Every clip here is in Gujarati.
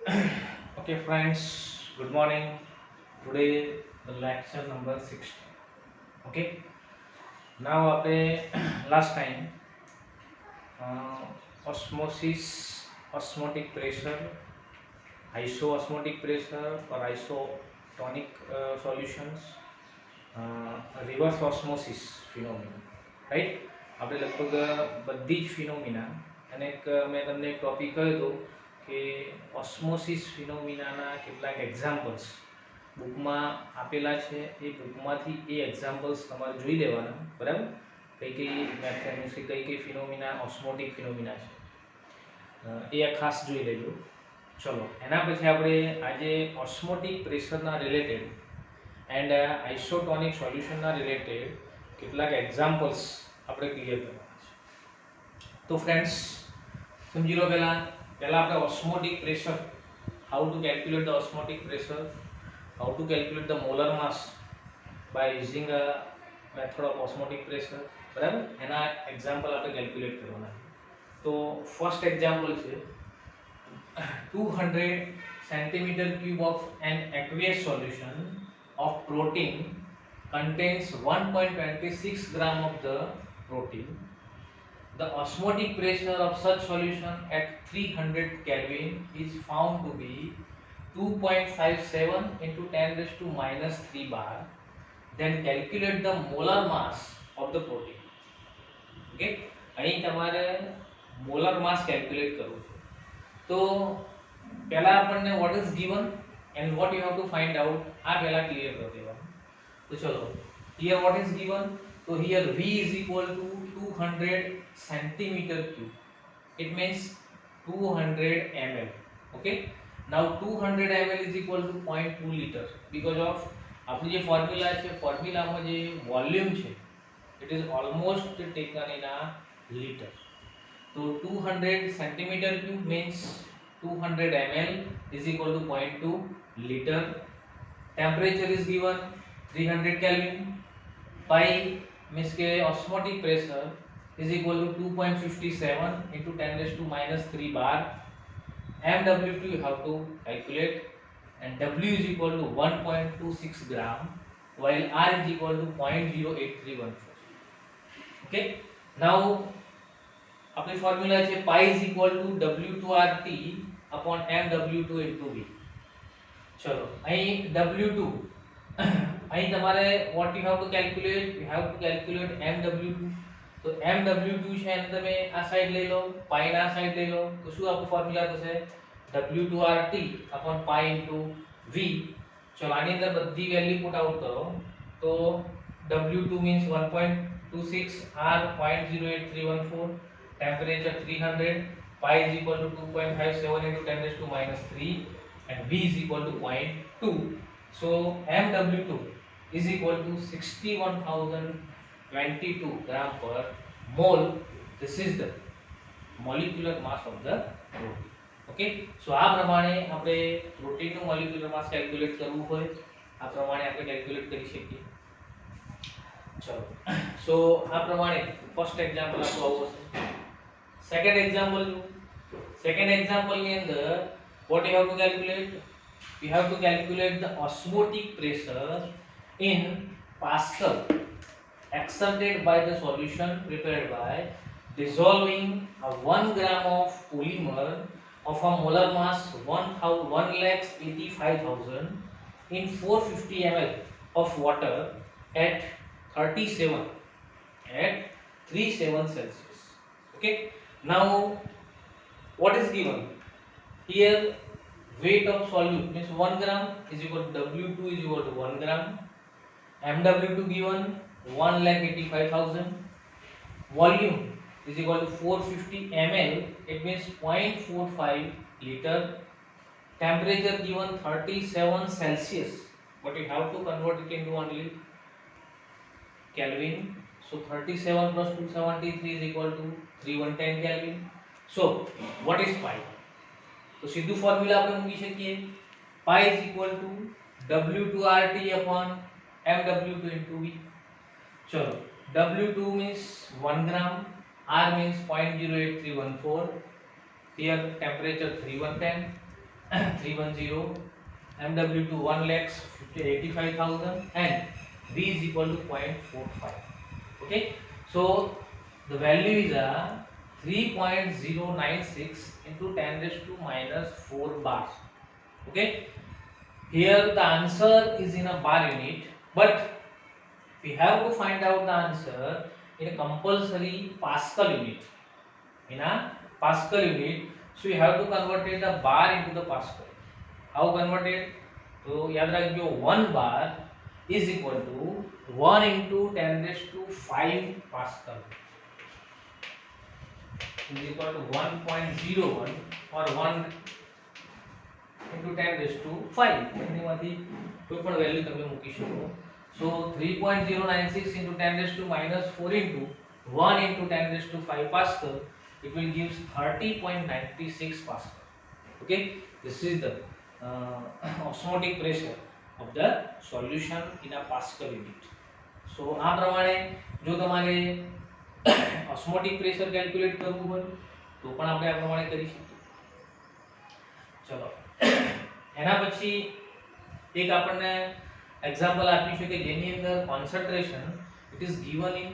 Okay, friends, good morning. Today, the lecture number 16. Okay, now આપણે last time uh, osmosis, osmotic pressure, isoosmotic pressure or isotonic solutions, reverse osmosis phenomena, right? આપણે લગભગ બધી જ ફિનોમિના અને મેં તમને એક ટોપિક કહ્યું હતું કે ઓસ્મોસિસ ફિનોમિનાના કેટલાક એક્ઝામ્પલ્સ બુકમાં આપેલા છે. એ બુકમાંથી એ એક્ઝામ્પલ્સ તમારે જોઈ લેવાના, બરાબર? કઈ કઈ મેથડ છે, કઈ કઈ ફિનોમિના ઓસ્મોટિક ફિનોમિના છે, એ ખાસ જોઈ લેજો. ચલો, એના પછી આપણે આજે ઓસ્મોટિક પ્રેશરના રિલેટેડ એન્ડ આઇસોટોનિક સોલ્યુશનના રિલેટેડ કેટલાક એક્ઝામ્પલ્સ આપણે ક્લિયર કરવાના છે. તો ફ્રેન્ડ્સ, સમજી લો પહેલા આપણે osmotic pressure, how to calculate the osmotic pressure, how to calculate the molar mass by using a method of osmotic pressure, બરાબર? એના એક્ઝામ્પલ આપણે કેલ્ક્યુલેટ કરવાના છે. તો ફર્સ્ટ એક્ઝામ્પલ છે 200 centimeter cube of an aqueous solution of protein contains 1.26 gram of the protein. The osmotic pressure of such solution at 300 Kelvin is found to be 2.57 into 10 raised to minus 3 bar. Then calculate the molar mass of the protein. Okay, અહીં તમારે molar mass calculate કરવું છે. તો પહેલા આપણને what is given and what you have to find out, આ પહેલા ક્લિયર કરી દેવાનું. તો ચલો, here what is given? So here V is equal to 200 centimeter cube. It means 200 ml. Okay. Now 200 ml is equal to 0.2 liter because of આપણી જે ફોર્મ્યુલા છે, ફોર્મ્યુલામાં જે વોલ્યુમ છે, it is almost taken in a liter. So 200 centimeter cube means 200 ml is equal to 0.2 liter. Temperature is given 300 Kelvin. Pi means के osmotic pressure is equal to 2.57 into 10 raised to minus 3 bar. MW2 you have to calculate, and W is equal to 1.26 gram, while R is equal to 0.08314. Okay. Now अपनी फॉर्मूला है pi is equal to W2RT upon MW2 into V. चलो, અહીં W2 અહીં તમારે what you have to calculate, you have to calculate MW2. તો MW2 છે એને તમે આ સાઈડ લઈ લો, પાઈ ના સાઈડ લઈ લો, તો શું આપણું ફોર્મ્યુલા થશે W2RT upon pi into V. ચલો, આની અંદર બધી વેલ્યુ પુટ આઉટ કરો તો W2 means 1.26, R 0.08314, temperature 300, pi is equal to 2.57 into 10 raised to minus 3, and V is equal to 0.2. So MW2 is equal to 61,022 gram per mole. This is the molecular mass of the protein. Okay, so આ પ્રમાણે આપણે પ્રોટીનનું મોલેક્યુલર માસ કેલ્ક્યુલેટ કરવું હોય, આ પ્રમાણે આપણે કેલ્ક્યુલેટ કરી શકીએ. ચલો, સો આ પ્રમાણે ફર્સ્ટ એક્ઝામ્પલ આપણું આવું હશે. સેકન્ડ એક્ઝામ્પલ ની અંદર what you have to calculate? You have to calculate the osmotic pressure in Pascal exerted by the solution prepared by dissolving a 1 gram of polymer of a molar mass 1,85,000 in 450 ml of water at 37 Celsius. Okay. Now what is given? Here weight of solute means 1 gram is equal to W2 is equal to 1 gram. MW2 given 1,85,000. Volume is equal to 450 ml. It means 0.45 liter. Temperature given 37 Celsius, but you have to convert it into only Kelvin. So 37 plus 273 is equal to 3110 Kelvin. So what is pi? तो सीधू फॉर्मूला આપણે મૂકી શકીએ, pi is equal to W2RT upon MW2 into V. चलो, W2 means 1 gram, R means 0.08314. Here temperature 3110, 310, MW2 1,85,000 and V is equal to 0.45. Okay, so the value is 3.096 into 10 raised to minus 4 bars. Okay, here the answer is in a bar unit, but we have to find out the answer in a compulsory Pascal unit. In a Pascal unit, so you have to convert the bar into the Pascal. How converted? तो याद रखियो 1 bar is equal to 1 into 10 raised to 5 Pascal is equal to 1.01 or 1 into 10 raised to 5 એનીમાંથી કોઈ પણ વેલ્યુ તમે મૂકી શકો. So 3.096 into 10 raised to minus 4 into 1 into 10 raised to 5 Pascal, it will give 30.96 Pascal. Okay, this is the osmotic pressure of the solution in a Pascal unit. So આ પ્રમાણે જો તમારે osmotic pressure calculate કરવું હોય તો પણ આપણે આ પ્રમાણે કરી શકીએ. ચલો એના પછી એક આપણને એક્ઝામ્પલ આપ્યું છે કે જેની અંદર concentration it is given in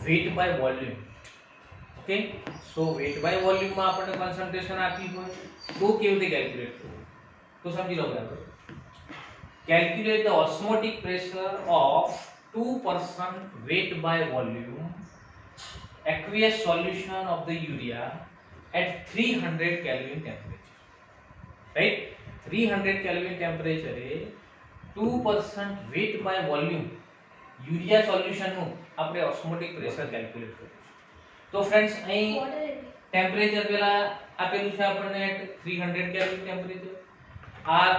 weight by volume. Okay, so weight by volume માં આપણને કોન્સન્ટ્રેશન આપી હોય તો કેવી રીતે કેલ્ક્યુલેટ કરવું તો સમજી લો બરાબર. Calculate the osmotic pressure of 2% weight by volume aqueous solution of the urea at 300 Kelvin temperature. Right? 300 Kelvin temperature 2% weight by volume urea solution નું આપણે osmotic pressure calculate કરીશું. તો ફ્રેન્ડ્સ અહીં ટેમ્પરેચર પેલા આપેલું છે આપણને at 300 Kelvin temperature R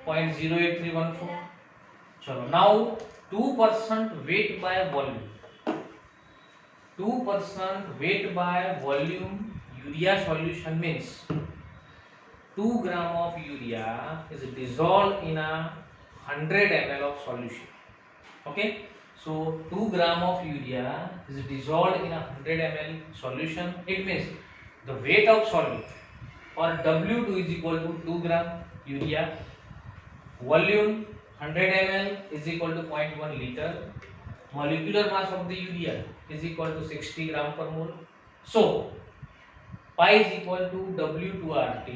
0.08314. ચલો now 2% weight by volume 2% weight by volume urea solution means 2 gram of urea is dissolved in a 100 ml of solution. Okay, so 2 gram of urea is dissolved in a 100 ml solution. It means the weight of solute or W2 is equal to 2 gram urea, volume 100 ml is equal to 0.1 liter, molecular mass of the urea is equal to 60 gram per mole. So pi is equal to W2RT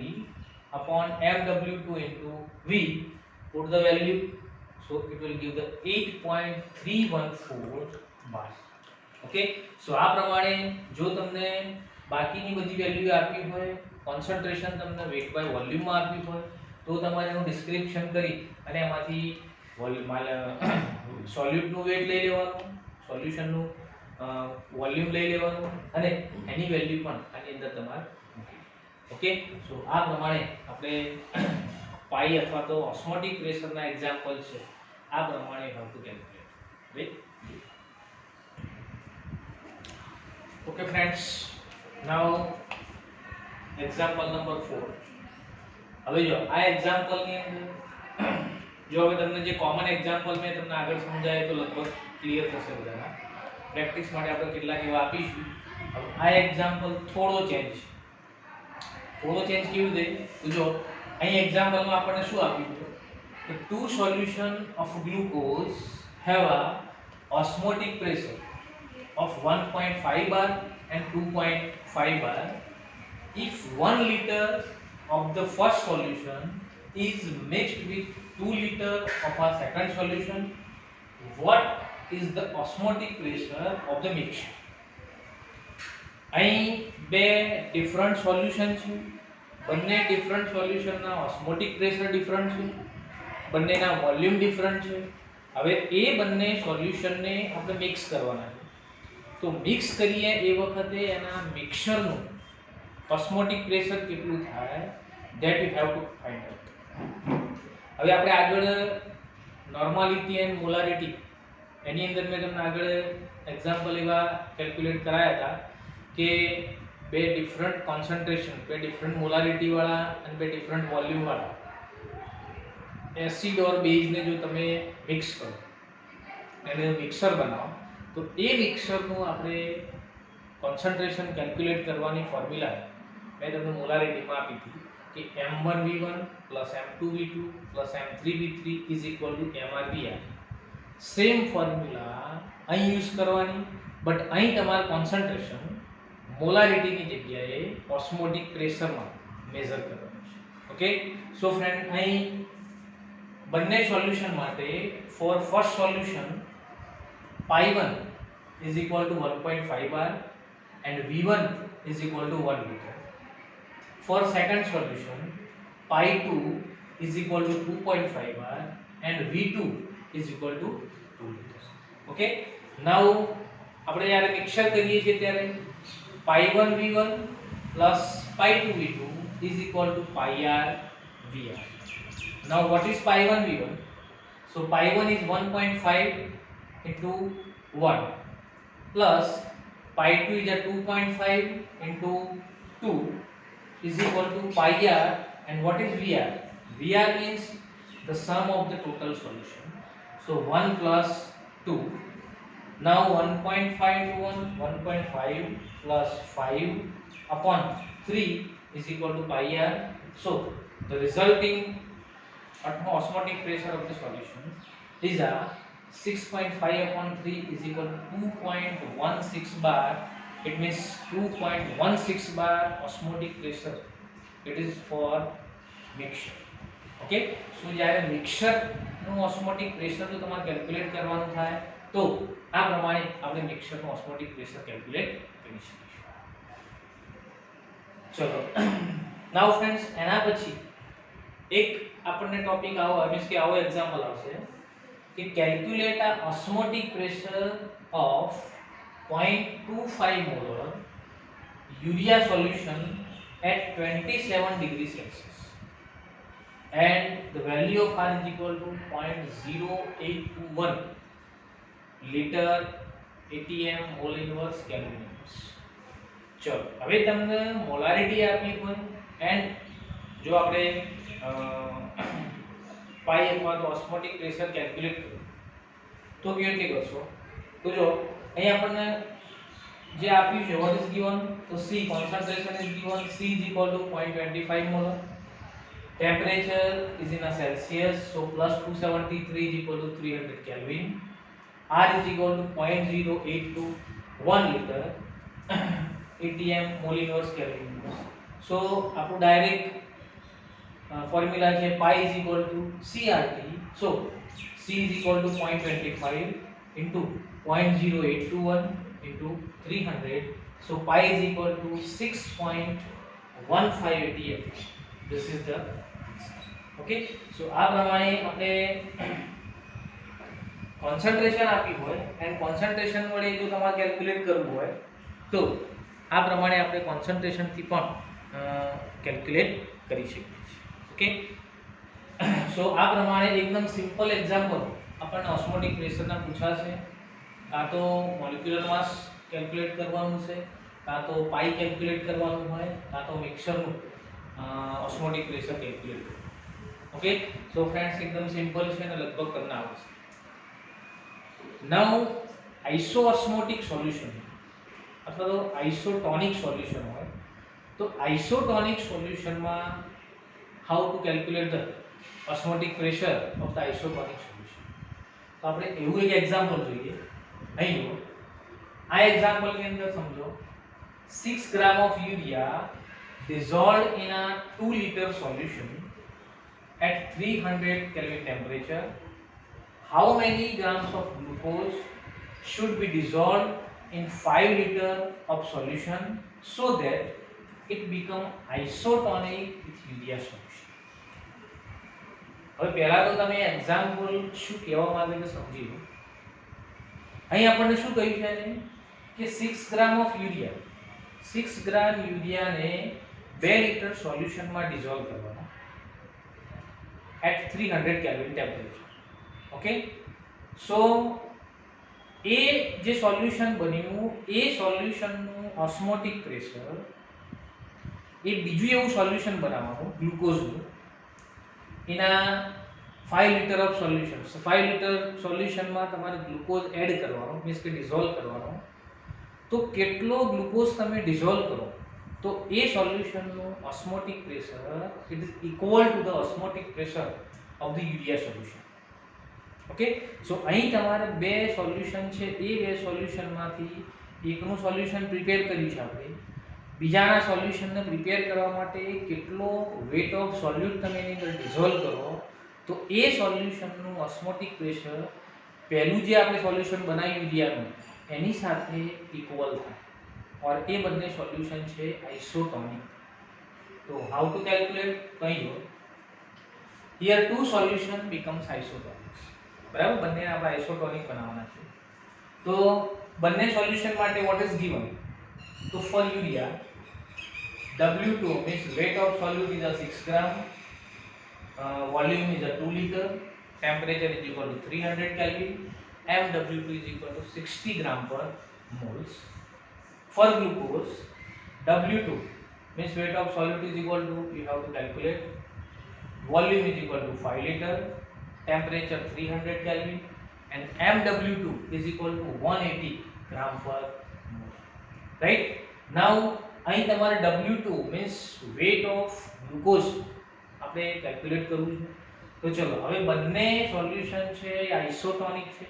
upon MW2 into V. Put the value, so it will give the 8.314 bars. Okay, so આ પ્રમાણે જો તમને બાકીની બધી વેલ્યુ આપી હોય, કોન્સન્ટ્રેશન તમને વેટ બાય વોલ્યુમ માં આપી હોય તો તમારે એનું ડિસ્ક્રિપ્શન કરી અને એમાંથી સોલ્યુટનું વેટ લઈ લેવાનું, સોલ્યુશનનું વોલ્યુમ લઈ લેવાનું અને એની વેલ્યુ પણ આની અંદર તમારે મૂકી. ઓકે, સો આ પ્રમાણે આપણે પાઈ અથવા તો ઓસ્મોટિક પ્રેશરના એક્ઝામ્પલ છે આ પ્રમાણે how to calculate. Right? Okay friends, now example number 4. હવે જો આ એક્ઝામ્પલની અંદર જો હવે તમને જે કોમન એક્ઝામ્પલ મેં તમને આગળ સમજાય તો લગભગ ક્લિયર થશે બધાના. પ્રેક્ટિસ માટે આપણે કેટલાક એવા આપીશું. હવે આ એક્ઝામ્પલ થોડો ચેન્જ કેવી રીતે તો જો અહીં એક્ઝામ્પલમાં આપણને શું આપ્યું છે કે 2 solution of glucose have a osmotic pressure of 1.5 bar and 2.5 bar. If 1 liter of the first solution is mixed with 2 liter of a second solution, what is the osmotic pressure of the mixture? અહીં બે ડિફરન્ટ સોલ્યુશન છે, બંને ડિફરન્ટ સોલ્યુશનના ઓસ્મોટિક પ્રેશર ડિફરન્ટ છે, બંનેના વોલ્યુમ ડિફરન્ટ છે. હવે એ બંને સોલ્યુશનને આપણે મિક્સ કરવાના છે. તો મિક્સ કરીએ એ વખતે એના મિક્સરનું ઓસ્મોટિક પ્રેશર કેટલું થાય that you have to find out. હવે આપણે આગળ નોર્માલિટી એન્ડ મોલારિટી એની અંદર મેં તમને આગળ એક્ઝામ્પલ એવા કેલ્ક્યુલેટ કરાયા હતા કે બે ડિફરન્ટ કોન્સન્ટ્રેશન, બે ડિફરન્ટ મોલારિટી વાળા અને બે ડિફરન્ટ વોલ્યુમ વાળા એસિડ ઓર બેઝને જો તમે મિક્સ કરો એને મિક્સર બનાવો તો એ મિક્સરનું આપણે કોન્સન્ટ્રેશન કેલ્ક્યુલેટ કરવાની ફોર્મ્યુલા મેં તમને મોલારિટીમાં આપી હતી. कि m1v1 plus m2v2 plus m3v3 is equal to mrvr. Same formula અહીં યુઝ કરવાની, બટ અહીં તમારે કોન્સન્ટ્રેશન મોલારિટીની જગ્યાએ ઓસ્મોટિક પ્રેશરમાં મેઝર કરવાનું છે. ઓકે, સો ફ્રેન્ડ અહીં બંને સોલ્યુશન માટે for first solution pi1 is equal to 1.5 bar and v1 is equal to 1 liter. For second solution pi2 is equal to 2.5 bar and v2 is equal to 2 liters. Okay, now આપણે જ્યારે મિક્સર કરીએ છીએ ત્યારે pi1 v1 plus pi2 v2 is equal to pi r vr. Now what is pi1 v1? So pi1 is 1.5 into 1 plus pi2 is a 2.5 into 2 is equal to pi r, and what is vr? Vr means the sum of the total solution. So 1 plus 2. Now 1.5 to 1.5 plus 5 upon 3 is equal to pi r. So the resulting osmotic pressure of the solution is a 6.5 upon 3 is equal to 2.16 bar. It means 2.16 bar osmotic pressure. It is for mixture. Okay, so જ્યારે મિક્સર નું ઓસ્મોટિક પ્રેશર જો તમારે કેલ્ક્યુલેટ કરવાનું થાય તો આ પ્રમાણે આપણે મિક્સર નું ઓસ્મોટિક પ્રેશર કેલ્ક્યુલેટ કરી શકીશું. ચલો, નાઉ ફ્રેન્ડ્સ એના પછી એક આપણને ટોપિક આવો મીન્સ કે આવો એક્ઝામ્પલ આવશે કે કેલ્ક્યુલેટ આ osmotic pressure of 0.25 molar urea solution at 27 degrees Celsius, and the value of R is equal to 0.0821 liter atm mole inverse Kelvin inverse. ચલો, હવે તમને મોલારિટી આપી હોય એન્ડ જો આપણે પાઈ અથવા તો ઓસ્મોટિક પ્રેશર કેલ્ક્યુલેટ કરવું તો કેવી રીતે કરશો? તો જો અહીં આપણને જે આપ્યું છે what is given, તો C concentration is given, C is equal to 0.25 molar, temperature is in a Celsius, so plus 273 is equal to 300 Kelvin, R is equal to 0.0821 liter atm mole inverse Kelvin inverse. So આપણું ડાયરેક્ટ ફોર્મ્યુલા છે pi is equal to CRT, so C is equal to 0.25 into 0.0821 into 300, so pi is equal to 6.15 atm. This is the answer. Okay, so આ પ્રમાણે આપણે કોન્સન્ટ્રેશન આપી હોય એન્ડ કોન્સન્ટ્રેશન વડે જો તમારે કેલ્ક્યુલેટ કરવું હોય તો આ પ્રમાણે આપણે કોન્સન્ટ્રેશન થી પણ કેલ્ક્યુલેટ કરી શકીએ છીએ. ઓકે, સો આ પ્રમાણે એકદમ સિમ્પલ એક્ઝામ્પલ આપણને ઓસ્મોટિક પ્રેશરના પૂછાશે. કાં તો મોલિક્યુલર માસ કેલ્ક્યુલેટ કરવાનું છે, કાં તો પાઈ કેલ્ક્યુલેટ કરવાનું હોય, કાં તો મિક્સરનું ઓસ્મોટિક પ્રેશર કેલ્ક્યુલેટ કરવું. ઓકે, સો ફ્રેન્ડ્સ એકદમ સિમ્પલ છે અને લગભગ તમને આવડશે. નાઉ આઇસોઓસ્મોટિક સોલ્યુશન અથવા તો આઇસોટોનિક સોલ્યુશન હોય તો આઇસોટોનિક સોલ્યુશનમાં how to calculate the osmotic pressure of the isotonic solution. તો આપણે એવું એક એક્ઝામ્પલ જોઈએ. અહીં જુઓ, આ એક્ઝામ્પલની અંદર સમજો 6 gram of urea dissolved in a 2 liter solution at 300 Kelvin temperature. How many grams of glucose should be dissolved in 5 liter of solution so that it become isotonic with urea solution? હવે પહેલા તો તમે એક્ઝામ્પલ શું કહેવા માંગે છે સમજી લો. અહીં આપણને શું કહ્યું છે કે 6 gram of urea 6 gram યુરિયાને 2 litre સોલ્યુશનમાં ડિઝોલ્વ કરવાનો at 300 Kelvin temperature. ઓકે, સો એ જે સોલ્યુશન બન્યું એ સોલ્યુશનનું ઓસ્મોટિક પ્રેશર એ બીજું એવું સોલ્યુશન બનાવવાનું ગ્લુકોઝનું એના 5 લિટર ઓફ સોલ્યુશન. 5 લિટર સોલ્યુશનમાં તમારે ગ્લુકોઝ એડ કરવાનો મીન્સ કે ડિઝોલ્વ કરવાનો. તો કેટલો ગ્લુકોઝ તમે ડિઝોલ્વ કરો તો એ સોલ્યુશનનું osmotic pressure it is equal to the osmotic pressure of the urea solution. Okay, so અહીં તમારે બે સોલ્યુશન છે, એ બે સોલ્યુશનમાંથી એકનું સોલ્યુશન પ્રિપેર કર્યું છે આપણે, બીજાના સોલ્યુશનને પ્રિપેર કરવા માટે કેટલો વેટ ઓફ સોલ્યુટ તમે એની અંદર ડિઝોલ્વ કરો તો એ સોલ્યુશનનું ઓસ્મોટિક પ્રેશર પહેલું જે આપણે સોલ્યુશન બનાવ્યું યુરિયાનું એની સાથે ઇક્વલ થાય. और ये બંને સોલ્યુશન છે આઇસોટોનિક. તો હાઉ ટુ કેલ્ક્યુલેટ કહી દો. Here two solution becomes isotonic. બરાબર, બંને આપણે આઇસોટોનિક બનાવવાના છે. તો બંને સોલ્યુશન માટે વોટ ઇઝ ગિવન? તો for urea W2 means weight of solute is a 6 gram, volume is a 2 liter, temperature is equal to 300 Kelvin, MW2 is equal to 60 gram per moles. For glucose, W2 means weight of solute is equal to, you have to calculate, volume is equal to 5 liter, temperature 300 Kelvin, and MW2 is equal to 180 gram per mole. Right? Now, અહીં તમારે W2 means weight of glucose આપણે કેલ્ક્યુલેટ કરવું છે. તો ચલો હવે બંને સોલ્યુશન છે આઇસોટોનિક છે.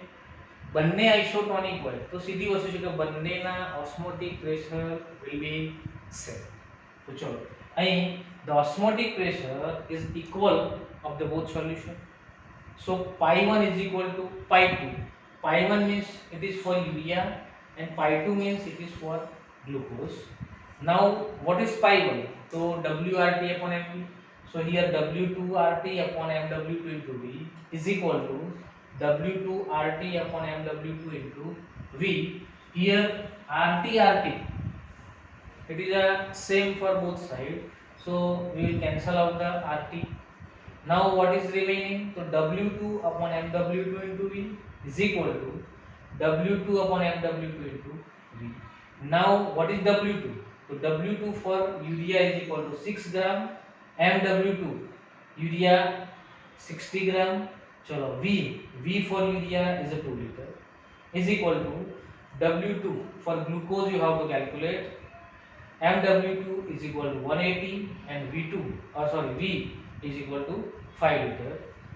બંને આઇસોટોનિક હોય તો સીધી વસ્તુ છે કે બંનેના osmotic pressure will be same. તો ચલો અહીં the osmotic pressure is equal of the both solution. So pi1 is equal to pi2. pi1 means it is for urea and pi2 means it is for glucose. Now what is pi1? So WRT upon MV. So here W2RT upon MW2 into V is equal to W2RT upon MW2 into V. Here RT it is a same for both sides, so we will cancel out the RT. Now what is remaining? So W2 upon MW2 into V is equal to W2 upon MW2 into V. Now what is W2? So W2 for urea is equal to 6 gram, MW2 urea 60 gram. चलो V for urea is a 2 liter is equal to W2 for glucose you have to calculate, MW2 is equal to 180 and V is equal to 5 liter.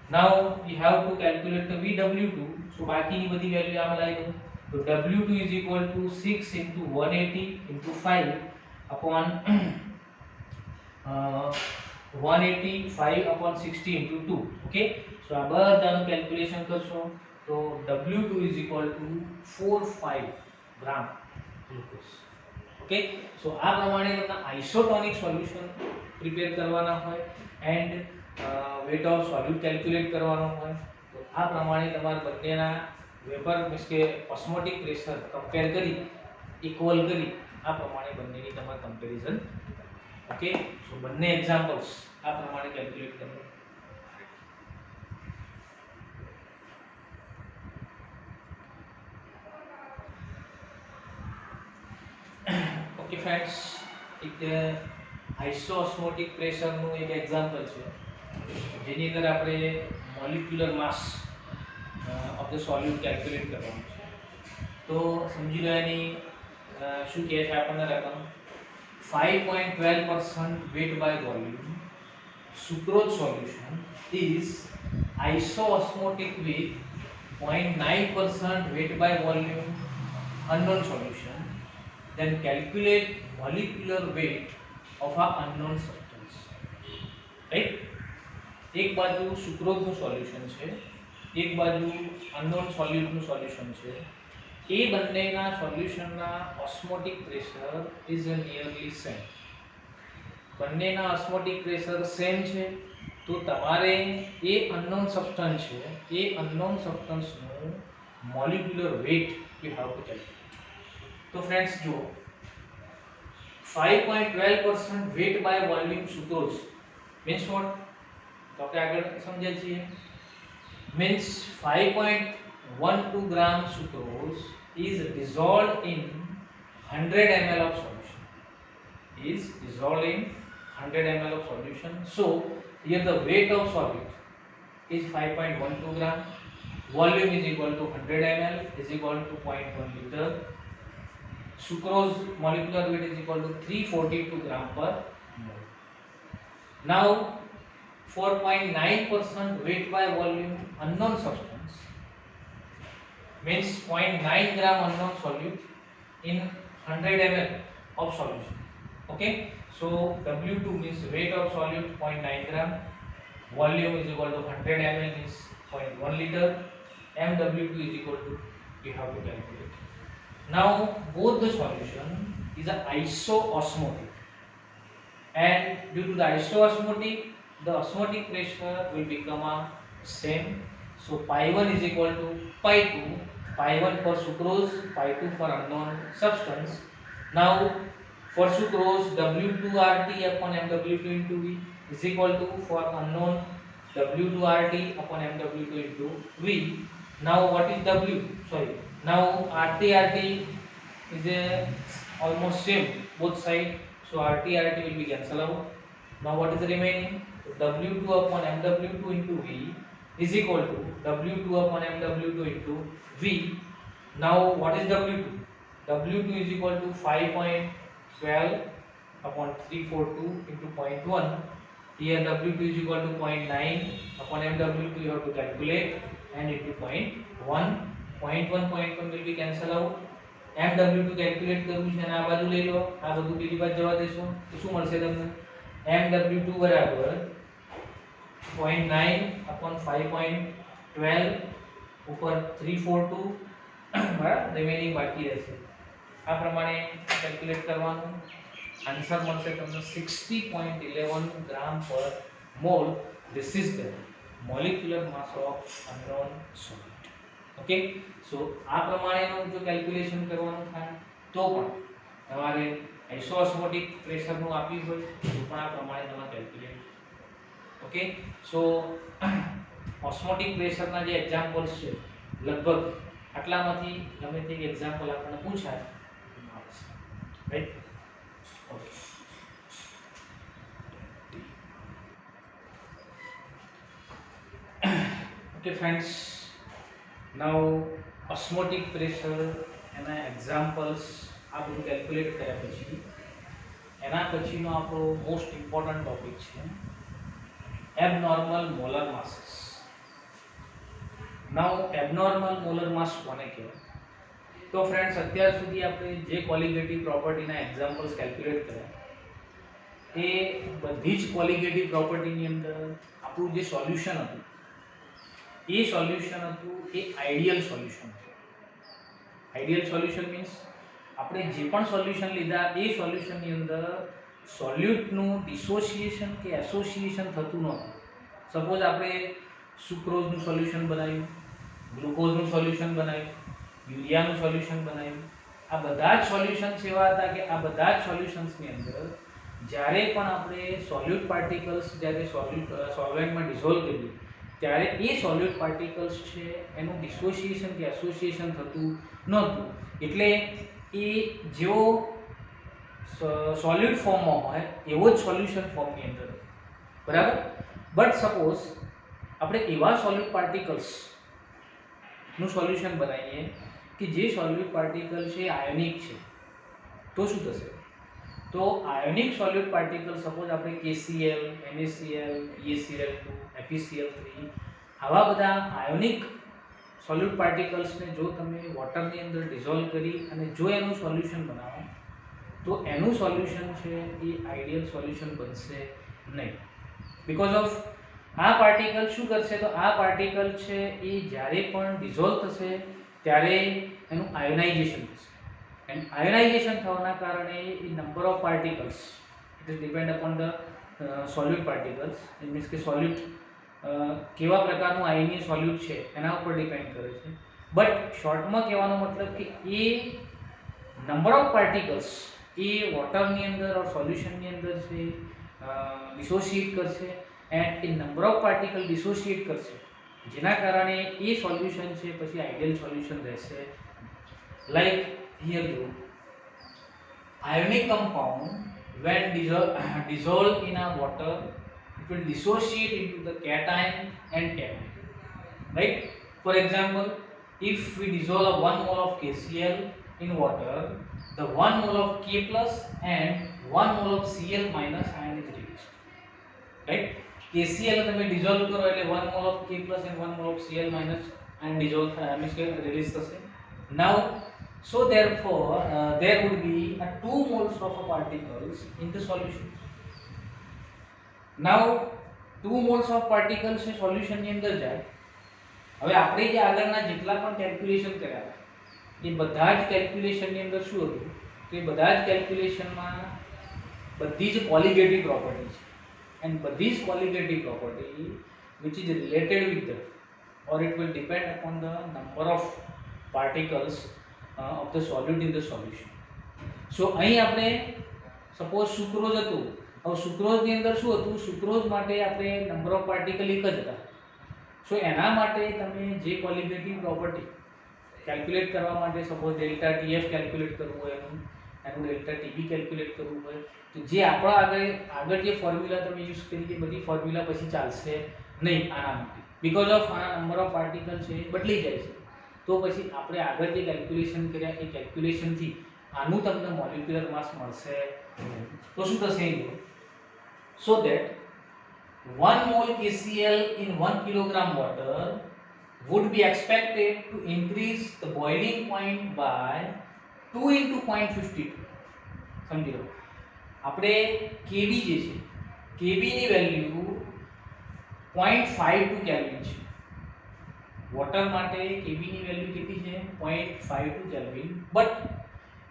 Now we have to calculate the VW2. So બાકીની બધી વેલ્યુ આમાં લાવી દો. તો W2 is equal to 6 into 180 into 5 upon 185 upon 60 into 2. Okay, so આ બધાનું કેલ્ક્યુલેશન કરશો તો W2 is equal to 45 gram glucose. Okay, so આ પ્રમાણે તમને આઇસોટોનિક સોલ્યુશન પ્રિપેર કરવાના હોય and weight of solute calculate કરવાનો હોય તો આ પ્રમાણે તમારે બંનેના વેપર મીન્સ કે ઓસ્મોટિક પ્રેશર કમ્પેર કરી ઇક્વલ કરી આ પ્રમાણે બંનેની તમારે કમ્પેરિઝન. ઓકે, સો બંને એક્ઝામ્પલ્સ આ પ્રમાણે કેલ્ક્યુલેટ કરો. ઓકે ફ્રેન્ડ્સ, એક આઇસોઓસ્મોટિક પ્રેશરનું એક એક્ઝામ્પલ છે જેની અંદર આપણે molecular mass of the સોલ્યુટ calculate કરવાનું છે. તો સમજી લો એની શું કહે છે આપણને રકમ 5.12% weight by volume sucrose solution is isoosmotic with 0.9% weight by volume unknown solution. Then calculate molecular weight of a unknown substance. Right? એક બાજુ સુક્રોઝનું સોલ્યુશન છે, એક બાજુ અનનોન સોલ્યુટનું સોલ્યુશન છે. એ બંનેના સોલ્યુશનના osmotic pressure is nearly same. બંનેના ઓસ્મોટિક પ્રેશર સેમ છે તો તમારે એ અનનોન સબસ્ટન્સ છે એ અનનોન સબસ્ટન્સનું molecular weight you have to calculate. તો ફ્રેન્ડ્સ જુઓ 5.12% weight by volume sucrose means what? તો આપણે આગળ સમજ્યા છીએ. means 5.12 gram sucrose is dissolved in 100 ml of solution. Is dissolved in 100 ml of solution. So here the weight of solute is 5.12 gram. Volume is equal to 100 ml is equal to 0.1 liter. sucrose molecular weight is equal to 342 gram per mole. Now 4.9% weight by volume unknown substance means 0.9 gram unknown solute in 100 ml of solution. Okay, so W2 means weight of solute 0.9 gram, volume is equal to 100 ml means 0.1 liter, MW2 is equal to, we have to calculate. Now both the solution is a isoosmotic, and due to the isoosmotic, the osmotic pressure will become a same. So pi 1 is equal to pi 2, pi 1 for sucrose, pi 2 for unknown substance. Now for sucrose, W2RT upon MW2 into V is equal to, for unknown, W2RT upon MW2 into V. Now what is W? Sorry. Now RT is almost same both side. So RT will be cancelled out. Now what is remaining? W2 upon MW2 into V is equal to W2 upon MW2 into V. Now what is W2? W2 is equal to 5.12 upon 342 into 0.1. Here W2 is equal to 0.9 upon MW2 you have to calculate, and into 0.1. 0.1 will be cancelled out. MW2 calculate કરવું છે અને આ બાજુ લઈ લો, આ બધું બીજી બાજુ જવા દેશો તો શું મળશે તમને? MW2 બરાબર 0.9 upon 5.12 ઉપર 342 બરાબર, રિમેનિંગ બાકી રહેશે. આ પ્રમાણે કેલ્ક્યુલેટ કરવાનું, આન્સર મળશે તમને 60.11 gram per mole. This is the molecular mass of unknown solute. Okay, so આ પ્રમાણેનું જો કેલ્ક્યુલેશન કરવાનું થાય તો પણ તમારે આઇસોઓસ્મોટિક પ્રેશરનું આપ્યું હોય તો પણ આ પ્રમાણે તમારે કેલ્ક્યુલેટ. ઓકે, સો ઓસ્મોટિક પ્રેશરના જે એક્ઝામ્પલ્સ છે લગભગ આટલામાંથી ગમે તે એક્ઝામ્પલ આપણને પૂછાય રાઈટ. ઓકે, ઓકે ફ્રેન્ડ્સ, નાઉ ઓસ્મોટિક પ્રેશર એના એક્ઝામ્પલ્સ આ બધું કેલ્ક્યુલેટ કર્યા પછી એના પછીનો આપણો મોસ્ટ ઇમ્પોર્ટન્ટ ટોપિક છે એબનોર્મલ મોલર માસીસ. નાઉ એબનોર્મલ મોલર માસ કોને કહેવાય? તો ફ્રેન્ડ્સ, અત્યાર સુધી આપણે જે કોલિગેટિવ પ્રોપર્ટીના એક્ઝામ્પલ્સ કેલ્ક્યુલેટ કર્યા એ બધી જ કોલિગેટિવ પ્રોપર્ટીની અંદર આપણું જે સોલ્યુશન હતું એ સોલ્યુશન હતું એ આઈડિયલ સોલ્યુશન હતું. આઈડિયલ સોલ્યુશન મીન્સ આપણે જે પણ સોલ્યુશન લીધા એ સોલ્યુશનની અંદર સોલ્યુટનું ડિસોસિએશન કે એસોસિએશન થતું નહોતું. સપોઝ આપણે સુક્રોઝનું સોલ્યુશન બનાવ્યું, ગ્લુકોઝનું સોલ્યુશન બનાવ્યું, યુરિયાનું સોલ્યુશન બનાવ્યું, આ બધા જ સોલ્યુશન્સ એવા હતા કે આ બધા જ સોલ્યુશન્સની અંદર જ્યારે પણ આપણે સોલ્યુટ પાર્ટિકલ્સ જ્યારે સોલ્વેન્ટમાં ડિઝોલ્વ કરીએ ત્યારે એ સોલ્યુટ પાર્ટિકલ્સ છે એનું ડિસોસિએશન કે એસોસિએશન થતું નહોતું. એટલે એ જેવો સોલ્યુટ ફોર્મમાં હોય એવો જ સોલ્યુશન ફોર્મની અંદર બરાબર. બટ સપોઝ આપણે એવા સોલ્યુટ પાર્ટિકલ્સનું સોલ્યુશન બનાવીએ કે જે સોલ્યુટ પાર્ટિકલ છે આયોનિક છે તો શું થશે? તો આયોનિક સોલ્યુટ પાર્ટિકલ સપોઝ આપણે KCl, NaCl, EaCl2, FeCl3 આવા બધા આયોનિક સોલ્યુટ પાર્ટિકલ્સને જો તમે વોટરની અંદર ડિઝોલ્વ કરી અને જો એનું સોલ્યુશન બનાવો તો એનું સોલ્યુશન છે એ આઈડિયલ સોલ્યુશન બનશે નહીં. બીકોઝ ઓફ આ પાર્ટિકલ શું કરશે? તો આ પાર્ટિકલ છે એ જ્યારે પણ ડિઝોલ્વ થશે ત્યારે એનું આયોનાઇઝેશન થશે, એન્ડ આયોનાઇઝેશન થવાના કારણે એ number of particles, it is depend upon the solute particles, it means કે સોલ્યુટ કેવા પ્રકારનું આયનીય સોલ્યુટ છે એના ઉપર ડિપેન્ડ કરે છે. બટ શોર્ટમાં કહેવાનો મતલબ કે એ નંબર ઓફ પાર્ટિકલ્સ એ વોટરની અંદર ઓર સોલ્યુશનની અંદર છે ડિસોસિએટ કરશે, એન્ડ એ નંબર ઓફ પાર્ટિકલ ડિસોસિએટ કરશે જેના કારણે એ સોલ્યુશન છે પછી આઈડિયલ સોલ્યુશન રહેશે. Like here you ionic compound when dissolved in a water it will dissociate into the cation and cation, right? For example, if we dissolve 1 mole of KCl in water the 1 mole of K plus and 1 mole of Cl minus ion is released. Right? KCl તમે dissolve કરો એટલે 1 mole of K plus and 1 mole of Cl minus ion dissolve થાય means કે release થશે. Now so therefore there would be a 2 moles of a particles in the solution. Now 2 moles of particles A solution ની અંદર જાય. હવે આપણે જે આગળના જેટલા પણ કેલ્ક્યુલેશન કર્યા એ બધા જ કેલ્ક્યુલેશન ની અંદર શું હતું તો એ બધા જ કેલ્ક્યુલેશનમાં બધી જ કોલિગેટિવ પ્રોપર્ટી છે and બધી જ colligative property which is related with the or it will depend upon the number of particles of the solute in the solution. So અહીં આપણે સપોઝ સુક્રોઝ હતું. હવે સુક્રોઝની અંદર શું હતું સુક્રોઝ માટે આપણે નંબર ઓફ પાર્ટિકલ એક જ હતા. સો એના માટે તમે જે કોલિગેટિવ પ્રોપર્ટી કેલ્ક્યુલેટ કરવા માટે સપોઝ ડેલ્ટા ટીએફ કેલ્ક્યુલેટ કરવું હોય એનું ડેલ્ટા ટીબી કેલ્ક્યુલેટ કરવું હોય તો જે આપણા આગળ જે ફોર્મ્યુલા તમે યુઝ કરી એ બધી ફોર્મ્યુલા પછી ચાલશે નહીં આના માટે બીકોઝ ઓફ આના નંબર ઓફ પાર્ટિકલ છે એ બદલી જાય છે. તો પછી આપણે આગળ જે કેલ્ક્યુલેશન કર્યા એ કેલ્ક્યુલેશનથી આનું તમને મોલિક્યુલર માસ મળશે. તો શું થશે so that 1 mole KCl in 1 kilogram water would be expected to increase the boiling point by 2 into 0.52. સમજી લો આપણે Kb જે છે Kb ની વેલ્યુ 0.52 કેલ્વિન છે. વોટર માટે Kb ની વેલ્યુ કેટલી છે 0.52 kelvin. But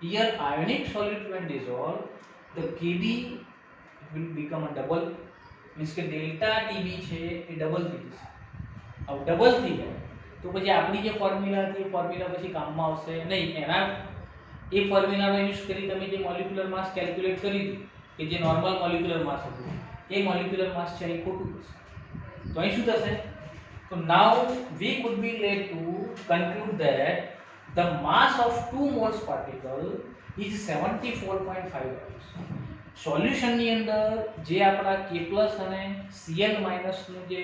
here ionic solute when dissolved the Kb will become a double means કે ડેલ્ટા ટીબી છે એ ડબલ થઈ જશે. હવે ડબલ થઈ જાય તો પછી આપણી જે ફોર્મ્યુલા હતી એ ફોર્મ્યુલા પછી કામમાં આવશે નહીં. એના એ ફોર્મ્યુલાનો યુઝ કરી તમે જે મોલિક્યુલર માસ કેલ્ક્યુલેટ કરી દીધું કે જે નોર્મલ મોલિક્યુલર માસ હતું એ મોલિક્યુલર માસ છે એ ખોટું થશે. તો અહીં શું થશે તો now we could be led to conclude that the mass of 2 moles particle is 74.5 grams. સોલ્યુશનની અંદર જે આપણા K પ્લસ અને Cl માઇનસનું જે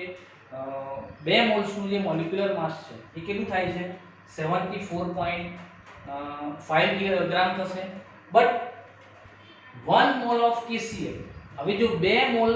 2 મોલ્સનું જે મોલિક્યુલર માસ છે એ કેટલું થાય છે 74.5 ગ્રામ થશે. બટ 1 મોલ ઓફ KCl હવે જો 2 મોલ